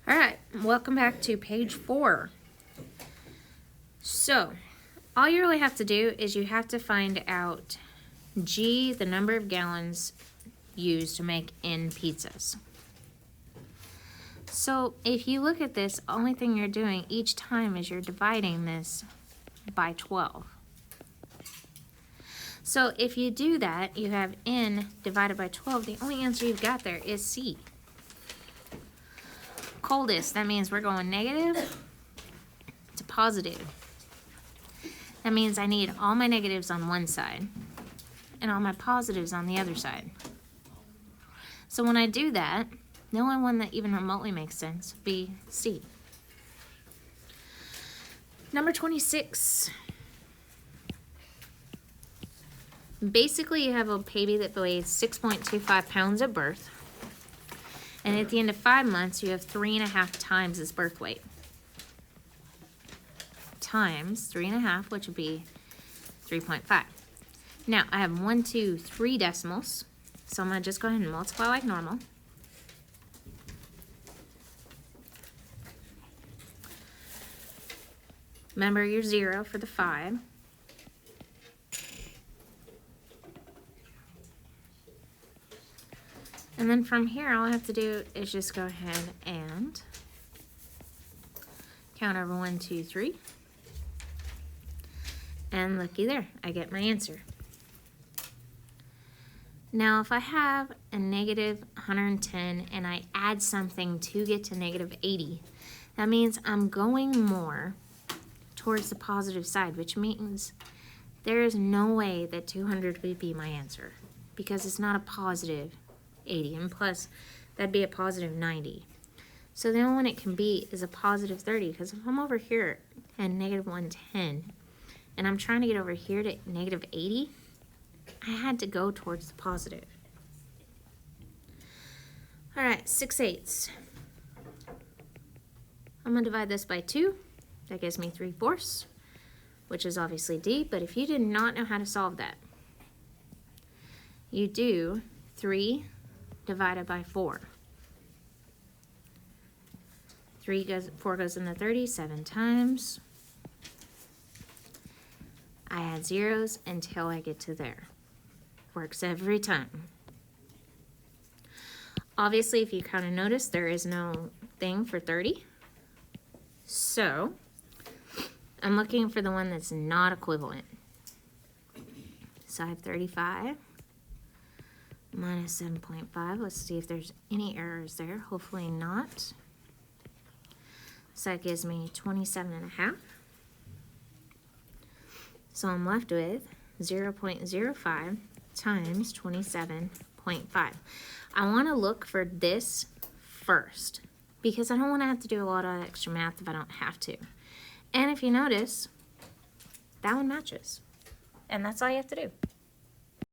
All right, welcome back to page 4. So, all you really have to do is you have to find out G, the number of gallons used to make N pizzas. So, if you look at this, the only thing you're doing each time is you're dividing this by 12. So, if you do that, you have N divided by 12. The only answer you've got there is C. Coldest, that means we're going negative to positive. That means I need all my negatives on one side and all my positives on the other side. So when I do that, the only one that even remotely makes sense would be C. Number 26. Basically, you have a baby that weighs 6.25 pounds at birth. And at the end of 5 months, you have 3.5 times its birth weight. Times 3.5, which would be 3.5. Now, I have 1, 2, 3 decimals. So I'm going to just go ahead and multiply like normal. Remember your 0 for the 5. And then from here, all I have to do is just go ahead and count over 1, 2, 3. And looky there, I get my answer. Now, if I have a negative 110 and I add something to get to negative 80, that means I'm going more towards the positive side, which means there is no way that 200 would be my answer because it's not a positive 80, and plus that'd be a positive 90. So the only one it can be is a positive 30, because if I'm over here at negative 110 and I'm trying to get over here to negative 80, I had to go towards the positive. All right, 6/8. I'm going to divide this by 2. That gives me 3/4, which is obviously D, but if you did not know how to solve that, you do 3 divided by 4. 4 goes in the 30 7 times. I add zeros until I get to there. Works every time. Obviously, if you kind of notice, there is no thing for 30. So, I'm looking for the one that's not equivalent. So I have 35. Minus 7.5. Let's see if there's any errors there. Hopefully not. So that gives me 27.5. So I'm left with 0.05 times 27.5. I want to look for this first because I don't want to have to do a lot of extra math if I don't have to. And if you notice, that one matches. And that's all you have to do.